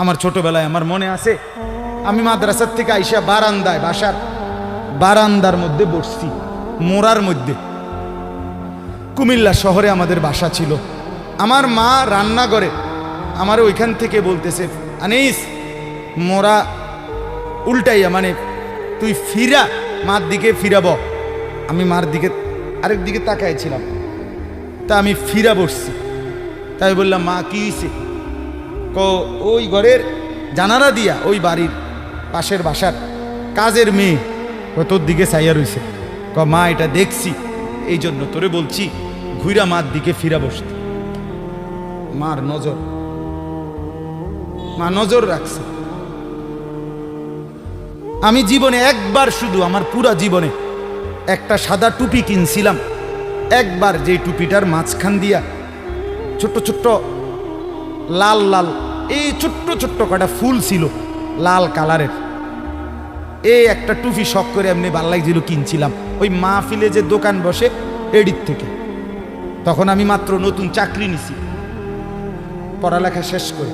আমার ছোটবেলায় আমার মনে আছে, আমি মাদ্রাসার থেকে আইসা বারান্দায়, বাসার বারান্দার মধ্যে বসছি, মোড়ার মধ্যে। কুমিল্লা শহরে আমাদের বাসা ছিল। আমার মা রান্না করে আমার ওইখান থেকে বলতেছে, আনিস মোড়া উল্টাইয়া, মানে তুই ফিরা, মার দিকে ফিরাব। আমি মার দিকে আরেক দিকে তাকাইছিলাম, তা আমি ফিরা বসছি। তাই বললাম, মা কি হয়েছে? ওই ঘরের জানালা দিয়া ওই বাড়ির পাশের বাসার কাজের মেয়ে তোর দিকে চাইয়া রইছে। মা এটা দেখছি, এই জন্য তোরে বলছি ঘুরা মার দিকে ফিরা বসতে। মার নজর, মা নজর রাখছে। আমি জীবনে একবার, শুধু আমার পুরা জীবনে একটা সাদা টুপি কিনছিলাম একবার, যে টুপিটার মাঝখান দিয়া ছোট্ট ছোট্ট লাল লাল এই ছোট্ট ছোট্ট কটা ফুল ছিল লাল কালারের। এই একটা টুপি শখ করে এমনি ভাল লাগছিল, কিনছিলাম ওই মাহফিলে যে দোকান বসে এডির থেকে। তখন আমি মাত্র নতুন চাকরি নিছি, পড়ালেখা শেষ করে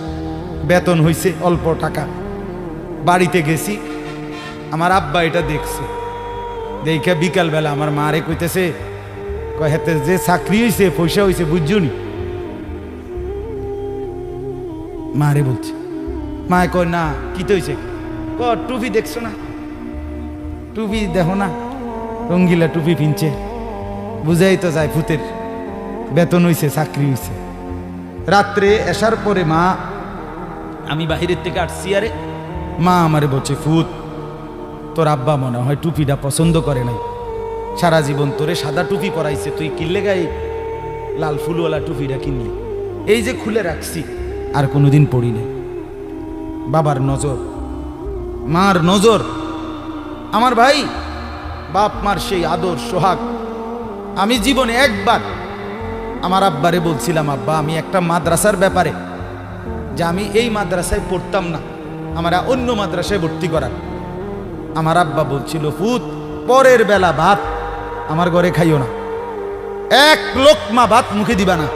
বেতন হইছে অল্প টাকা। বাড়িতে গেছি, আমার আব্বা এটা দেখছে। দেখে বিকালবেলা আমার মারে কইতেছে, হেতে যে চাকরি হয়েছে পয়সা হয়েছে বুঝছনি? মারে বলছে। মায় কয় না, কি তো হয়েছে? টুপি দেখছো না? টুপি দেখো না, রঙ্গিলা টুপি পিনছে, বুঝাই তো যায় ভূতের বেতন হয়েছে, চাকরি হয়েছে। রাত্রে আসার পরে মা, আমি বাহিরের থেকে আসছি, আরে মা আমারে বলছে, ফুত তোর আব্বা মনে হয় টুপিটা পছন্দ করে নাই, সারা জীবন তোরে সাদা টুপি পরাইছে, তুই কিনলে গায়ে লাল ফুলওয়ালা টুপিটা কিনলি। এই যে খুলে রাখছি, আর কোনোদিন পড়ি নাই। বাবার নজর, মার নজর। আমার ভাই, বাপ মার সেই আদর সোহাগ। আমি জীবনে একবার আমার আব্বারে বলছিলাম, আব্বা আমি একটা মাদ্রাসার ব্যাপারে, যে আমি এই মাদ্রাসায় পড়তাম না, আমরা অন্য মাদ্রাসায় ভর্তি করার। আমার আব্বা বলছিল, ফুত পরের বেলা ভাত আমার ঘরে খাইও না, এক লোকমা ভাত মুখে দিবা না,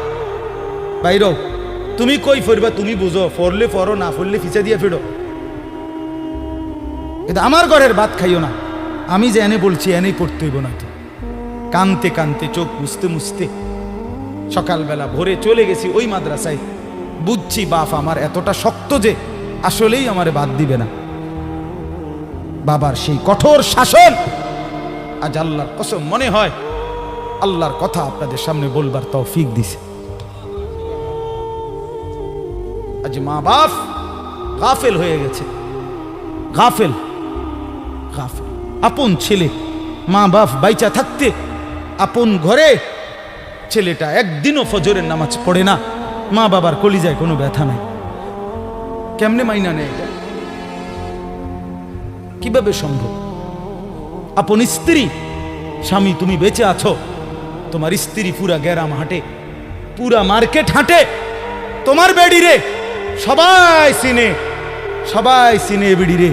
বাইরও তুমি কই ফিরবা তুমি বুঝো, ফরলে ফরো, না ফরলে ফিচা দিয়ে ফেরো, কিন্তু আমার ঘরের ভাত খাইও না। আমি যে এনে বলছি এনেই পড়তে হইব না। তো কানতে কানতে চোখ মুছতে মুছতে সকালবেলা ভোরে চলে গেছি ওই মাদ্রাসায়। বুঝছি বাপ আমার এতটা শক্ত যে আসলেই আমারে বাদ দিবে না। বাবার সেই কঠোর শাসন আজ আল্লাহর কসম মনে হয় আল্লাহর কথা আপনাদের সামনে বলবার তৌফিক দিছে। আজ মা বাপ গাফেল হয়ে গেছে, গাফেল গাফেল। আপন ছেলে, মা বাপ বাইচা থাকতে আপন ঘরে ছেলেটা একদিনও ফজরের নামাজ পড়ে না, মা বাবার কলিজায় কোনো ব্যথা নাই। কেমনে মাইনা নেয় এটা? কিভাবে সম্ভব? আপন স্ত্রী, স্বামী তুমি বেঁচে আছো, তোমার স্ত্রী পুরা গ্যারাম হাঁটে, পুরা মার্কেট হাঁটে, তোমার বেডি রে সবাই চিনে, সবাই চিনে বেডি রে।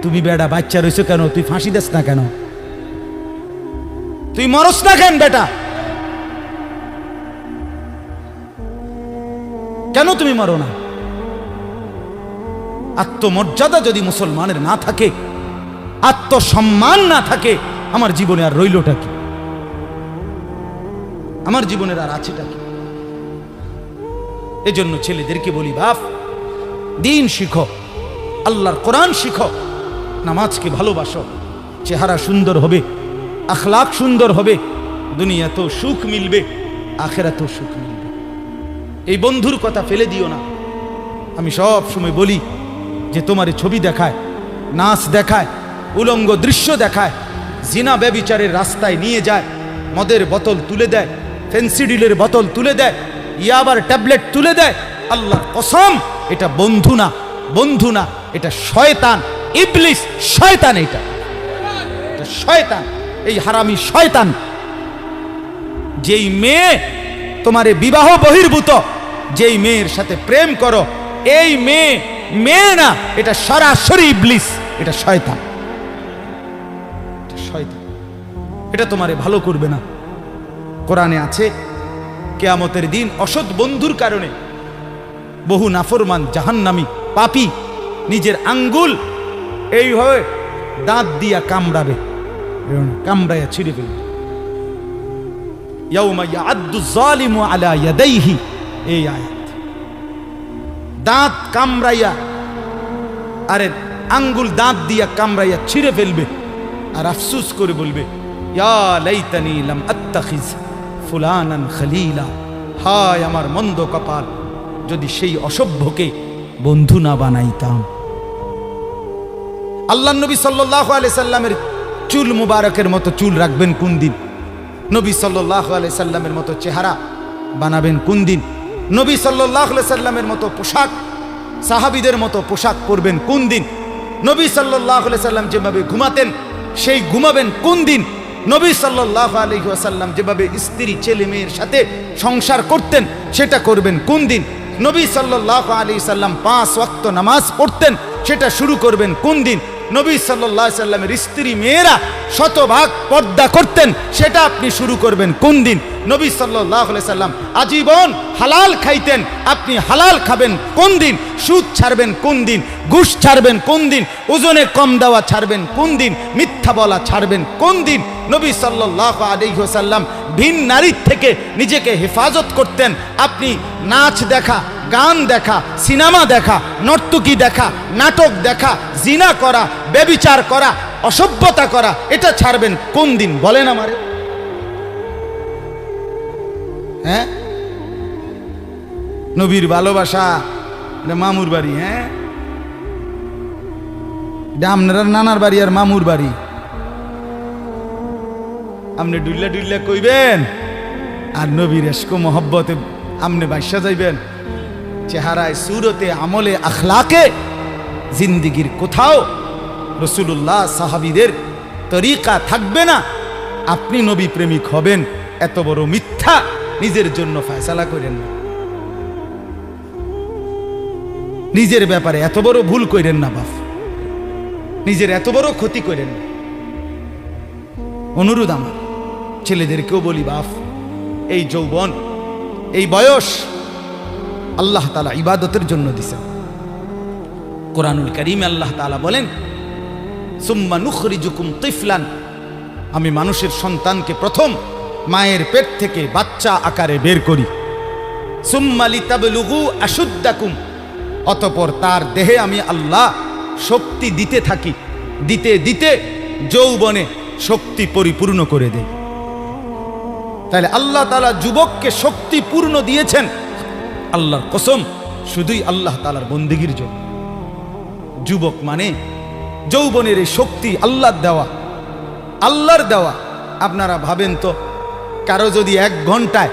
তুমি বেড়া বাচ্চা রয়েছো কেন? তুই ফাঁসি দেস না কেন? তুই মরস না কেন বেটা? কেন তুমি মরো না? আত্মমর্যাদা যদি মুসলমানের না থাকে, আত্মসম্মান না থাকে, আমার জীবনে আর রইলটা কি? আমার জীবনের আর আছেটা কি? এজন্য ছেলেদেরকে বলি, বাপ দিন শিখো, আল্লাহর কোরআন শিখো, নামাজকে ভালোবাসো, চেহারা সুন্দর হবে, আখলাক সুন্দর হবে, দুনিয়াতেও সুখ মিলবে, আখেরাতেও সুখ মিলবে। এই বন্ধুর কথা ফেলে দিও না। আমি সব সময় বলি যে তোমার ছবি দেখায়, নাচ দেখায়, উলঙ্গ দৃশ্য দেখায়, জিনা ব্যভিচারের রাস্তায় নিয়ে যায়, মদের বোতল তুলে দেয়, ফেন্সিডিলের বোতল তুলে দেয়, ইয়াবার ট্যাবলেট তুলে দেয়, আল্লাহর কসম এটা বন্ধু না, বন্ধু না, এটা শয়তান, ইবলিস, শয়তান। এটা শয়তান, এই হারামি শয়তান। যেই মেয়ে তোমারে বিবাহ বহির্ভূত, যেই মেয়ের সাথে প্রেম করো, এই মেয়ে মেয়ে না, এটা সরাসরি ইবলিস, এটা শয়তান, শয়তান। এটা তোমারে ভালো করবে না। কোরআনে আছে কিয়ামতের দিন অসৎ বন্ধুর কারণে বহু নাফরমান জাহান্নামী পাপী নিজের আঙ্গুল এইভাবে দাঁত দিয়া কামড়াবে, কামড়াইয়া ছিঁড়ে ফেলবে। ইয়াউমা ইয়াআদ্দু যালিমু আলা ইয়াদাইহি, এই আয়াত। দাঁত কামড়াইয়া, আরে আঙ্গুল দাঁত দিয়া কামড়াইয়া ছিঁড়ে ফেলবে আর আফসোস করে বলবে, ইয়া লাইতানি লাম আত্তাখিজ ফুলানান খলিলা, হায় আমার মন্দ কপাল, যদি সেই অসভ্যকে বন্ধু না বানাইতাম। আল্লাহ নবী সাল্লাল্লাহু আলাইহি সাল্লামের চুল মুবারকের মতো চুল রাখবেন কোন দিন? নবী সাল্লাল্লাহু আলাইহি সাল্লামের মতো চেহারা বানাবেন কোন দিন? নবী সাল্লাল্লাহু আলাইহি সাল্লামের মতো পোশাক, সাহাবীদের মতো পোশাক পরবেন কোন দিন? নবী সাল্লাল্লাহু আলাইহি সাল্লাম যেভাবে ঘুমাতেন সেই ঘুমাবেন কোন দিন? নবী সাল্লাল্লাহু আলাইহি ওয়াসাল্লাম যেভাবে স্ত্রী ছেলে মেয়ের সাথে সংসার করতেন সেটা করবেন কোন দিন? নবী সাল্লাল্লাহু আলাইহি সাল্লাম 5 ওয়াক্ত নামাজ পড়তেন, সেটা শুরু করবেন কোন দিন? নবী সাল্লাল্লাহু আলাইহি সাল্লামের স্ত্রী মেয়েরা শতভাগ পর্দা করতেন, সেটা আপনি শুরু করবেন কোন দিন? নবী সাল্লাল্লাহু আলাইহি সাল্লাম আজীবন হালাল খাইতেন, আপনি হালাল খাবেন কোন দিন? সুদ ছাড়বেন কোন দিন? ঘুষ ছাড়বেন কোন দিন? ওজনে কম দেওয়া ছাড়বেন কোন দিন? মিথ্যা বলা ছাড়বেন কোন দিন? নবী সাল্লাল্লাহু আলাইহি ওয়াসাল্লাম ভিন নারীর থেকে নিজেকে হেফাজত করতেন, আপনি নাচ দেখা, গান দেখা, সিনেমা দেখা, নর্তকী দেখা, নাটক দেখা, জিনা করা, ব্যভিচার করা, অসভ্যতা করা, এটা ছাড়বেন কোন দিন? বলেন আমারে। হ্যাঁ, নবীর ভালোবাসা মামুর বাড়ি, হ্যাঁ, আপনার নানার বাড়ি আর মামুর বাড়ি, আপনি ডুল্লা ডুল্লা কইবেন আর নবীর এশক মোহব্বতে আপনি বাইসা যাইবেন। চেহারায়, সুরতে, আমলে, আখলাকে জিন্দিগির কোথাও রাসূলুল্লাহ সাহাবীদের তরিকা থাকবে না। আপনি নবী প্রেমিক হবেন, এত বড় মিথ্যা নিজের জন্য ফয়সালা করেন না। নিজের ব্যাপারে এত বড় ভুল করেন না বাপ, নিজের এত বড় ক্ষতি করেন না। অনুরোধ আমার ছেলেদেরকেও বলি, বাপ, এই যৌবন, এই বয়স আল্লাহ তাআলা ইবাদতের জন্য দিয়েছেন। কোরআনুল কারীমে আল্লাহ তাআলা বলেন, সুম্মা নুখরিজুকুম তিফলান, আমি মানুষের সন্তানকে প্রথম মায়ের পেট থেকে বাচ্চা আকারে বের করি। সুম্মা লিতাবলুগু আশুদ্দাকুম, অতঃপর তার দেহে আমি আল্লাহ শক্তি দিতে থাকি, দিতে দিতে যৌবনে শক্তি পরিপূর্ণ করে দেয়। তাহলে আল্লাহ তাআলা যুবককে শক্তি পূর্ণ দিয়েছেন, আল্লাহর কসম, শুধুই আল্লাহ তাআলার বন্দেগীর জন্য। যুবক মানে যৌবনের এই শক্তি আল্লাহর দেওয়া, আল্লাহর দেওয়া। আপনারা ভাবেন তো, কারো যদি 1 ঘন্টায়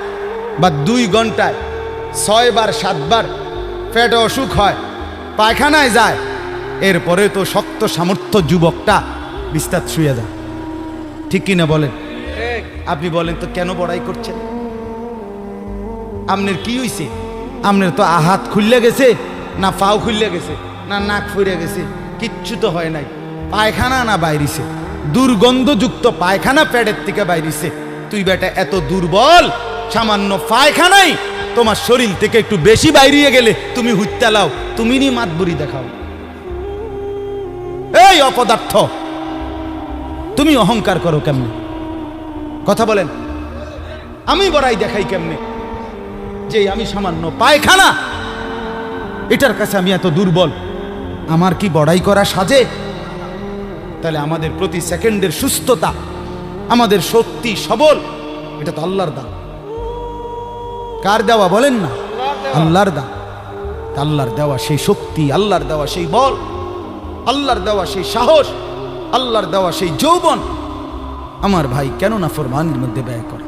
বা 2 ঘন্টায় 6 বার 7 বার পেটে অসুখ হয়, পায়খানায় যায়, এরপরে তো শক্ত সামর্থ্য যুবকটা বিস্তার শুয়ে যায়, ঠিক কিনা বলেন? আপনি বলেন তো, কেন বড়াই করছেন? আপনার কি হইছে? আপনার তো হাত খুললে গেছে, না পাও খুললে গেছে, না নাক ফুরে গেছে, কিচ্ছু তো হয় নাই। পায়খানা না বাইরিছে, দুর্গন্ধযুক্ত পায়খানা পেটের থেকে বাইরিছে। তুই বেটা এত দুর্বল, সামান্য পায়খানাই তোমার শরীর থেকে একটু বেশি বাইরিয়ে গেলে তুমি হুইত্যা লাও, তুমি নি মাতবুরি দেখাও। এই অপদার্থ, তুমি অহংকার করো কেমনে? কথা বলেন, আমি বড়াই দেখাই কেমনে যে আমি সামান্য পায়খানা, এটার কাছে আমি এত দুর্বল? আমার কি বড়াই করা সাজে? তাহলে আমাদের প্রতি সেকেন্ডের সুস্থতা, আমাদের শক্তি সবল, এটা তো আল্লাহর দান। কার দেওয়া বলেন না? আল্লাহর দান। আল্লাহর দেওয়া সেই শক্তি, আল্লাহর দেওয়া সেই বল, আল্লাহর দেওয়া সেই সাহস, আল্লাহর দেওয়া সেই যৌবন, আমার ভাই কেন না ফরমানের মধ্যে ব্যয় করে?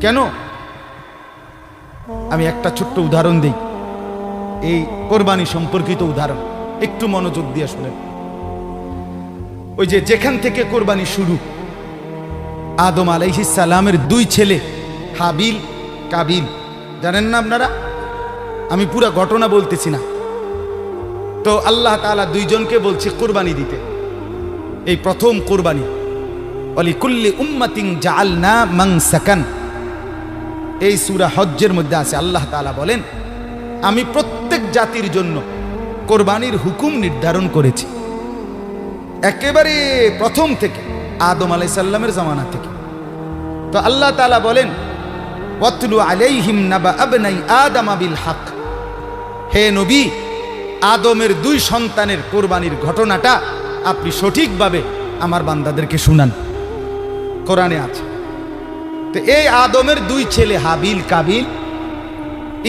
কেন? আমি একটা ছোট্ট উদাহরণ দিই, এই কোরবানি সম্পর্কিত উদাহরণ, একটু মনোযোগ দিয়ে শুনেন। ওই যে যেখান থেকে কোরবানি শুরু, আদম আলাইহিস সালামের 2 ছেলে হাবিল কাবিল, জানেন না আপনারা? আমি পুরো ঘটনা বলতেছি না। তো আল্লাহ তাআলা 2 জনকে বলছে কোরবানি দিতে। এই প্রথম কোরবানি, ওয়ালিকুল্লি উম্মাতিন জাআলনা মানসাকান, এই সূরা হজ্জের মধ্যে আছে। আল্লাহ তাআলা বলেন, আমি প্রত্যেক জাতির জন্য কোরবানির হুকুম নির্ধারণ করেছি একেবারে প্রথম থেকে, আদম আলাইহিস সালামের জামানা থেকে। তো আল্লাহ তাআলা বলেন, ওয়াতলু আলাইহিম নাবা আবনাই আদম বিল হক, হে নবী, আদমের দুই সন্তানের কোরবানির ঘটনাটা আপনি সঠিকভাবে আমার বান্দাদেরকে শুনান। কোরআনে আছে। তো এই আদমের দুই ছেলে হাবিল কাবিল,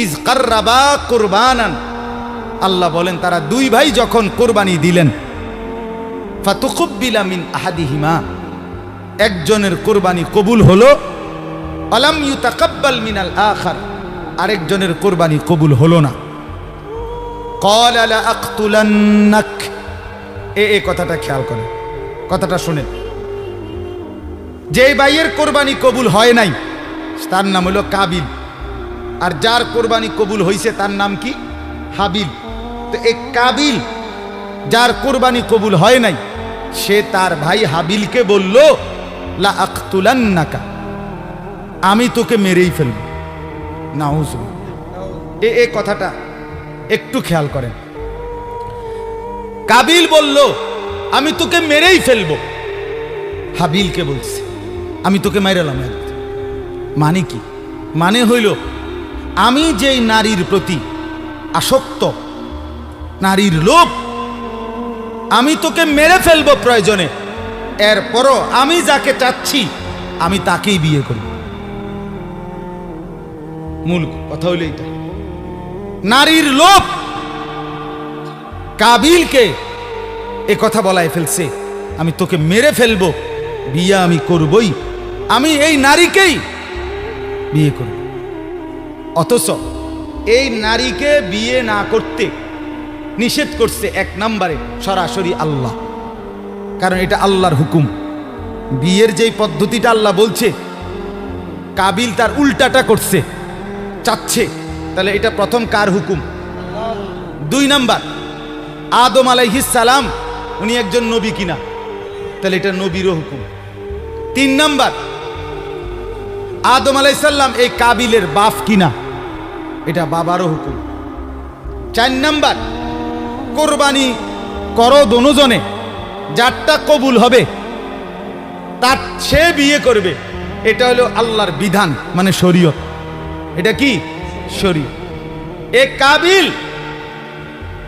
ইজ কাররাবা কুরবানান, আল্লাহ বলেন তারা দুই ভাই যখন কোরবানি দিলেন, ফাতুকুব্বিলা মিন আহাদিহিমা, একজনের কোরবানি কবুল হলো, আলাম ইউতাকাব্বাল মিনাল আখার, আরেকজনের কোরবানি কবুল হলো না। ক্বালা লা আকতুলান্নাক, এই কথাটা খেয়াল করেন, কথাটা শুনেন। যে ভাইয়ের কোরবানি কবুল হয় নাই তার নাম হলো কাবিল, আর যার কোরবানি কবুল হয়েছে তার নাম কি? হাবিল। তো এই কাবিল, যার কোরবানি কবুল হয় নাই, সে তার ভাই হাবিলকে বলল, লা আকতুলান্নাকা, আমি তোকে মেরেই ফেলব। নাউযুবিল্লাহ। এই কথাটা একটু খেয়াল করেন। কাবিল বলল আমি তোকে মেরেই ফেলব, হাবিলকে বলছে আমি তোকে মাইরালাম। মানে কি? মানে হইল আমি যেই নারীর প্রতি আসক্ত, নারীর লোভ, আমি তোকে মেরে ফেলবো প্রয়োজনে, এরপরও আমি যাকে চাচ্ছি আমি তাকেই বিয়ে করব। মূল কথা হইল এটা, নারীর লোভ কাবিলকে এ কথা বলায় ফেলছে, আমি তোকে মেরে ফেলবো, বিয়ে আমি করবই, আমি এই নারীকেই বিয়ে করব। অথচ এই নারীকে বিয়ে না করতে নিষেধ করছে এক নম্বরে সরাসরি আল্লাহ, কারণ এটা আল্লাহর হুকুম। বিয়ের যেই পদ্ধতিটা আল্লাহ বলছে, কাবিল তার উল্টাটা করছে, চাচ্ছে, তাহলে এটা প্রথম কার হুকুম? দুই নাম্বার, আদম আলাইহিস সালাম উনি একজন নবী কিনা, তাহলে এটা নবীরও হুকুম। তিন নাম্বার, আদম আলাইহিস সালাম এই কাবিলের বাপ কিনা, এটা বাবারও হুকুম। চার নাম্বার, কোরবানি করো দোনোজনে, যারটা কবুল হবে তার সে বিয়ে করবে, এটা হলো আল্লাহর বিধান, মানে শরীয়ত। এটা কি? শরীয়ত। এ কাবিল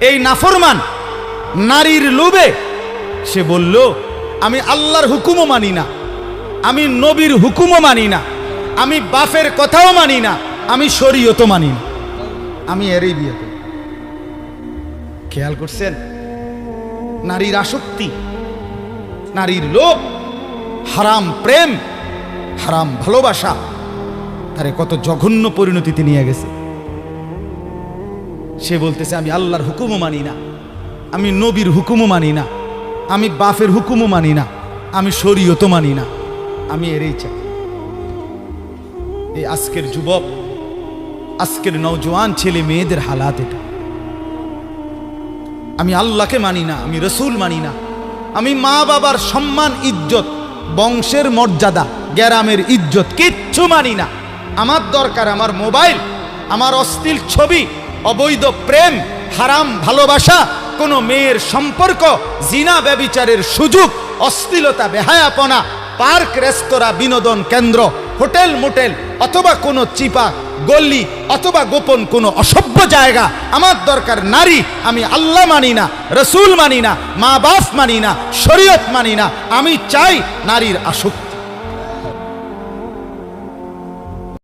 এই নাফরমান নারীর লোভে সে বলল আমি আল্লাহর হুকুমও মানি না, আমি নবীর হুকুমও মানি না, আমি বাপের কথাও মানি না, আমি শরীয়তও মানি না, আমি এরই বিয়ে করি। খেয়াল করছেন? নারীর আসক্তি, নারীর লোভ, হারাম প্রেম, হারাম ভালোবাসা তারে কত জঘন্য পরিণতিতে নিয়ে গেছে। সে বলতেছে আমি আল্লাহর হুকুমও মানি না, আমি নবীর হুকুমও মানি না, আমি বাপের হুকুমও মানি না, আমি শরীয়তও মানি না, আমি এরই চাই। এই আজকের যুবক, আজকের নওজোয়ান ছেলে মেয়েদের হালাত এটা। আমি আল্লাহকে মানি না, আমি রসুল মানি না, আমি মা বাবার সম্মান ইজ্জত, বংশের মর্যাদা, গ্রামের ইজ্জত কিচ্ছু মানি না। আমার দরকার আমার মোবাইল, আমার অশ্লীল ছবি, অবৈধ প্রেম, হারাম ভালোবাসা, কোনো মেয়ের সম্পর্ক, জিনা ব্যভিচারের সুযোগ, অশ্লীলতা, বেহায়াপনা, পার্ক, রেস্তোরাঁ, বিনোদন কেন্দ্র, হোটেল মোটেল, অথবা কোনো চিপা গল্লি, অথবা গোপন কোনো অসভ্য জায়গা। আমার দরকার নারী, আমি আল্লাহ মানি না, রসুল মানি না, মা বাপ মানি না, শরীয়ত মানি না, আমি চাই নারীর আসক্তি।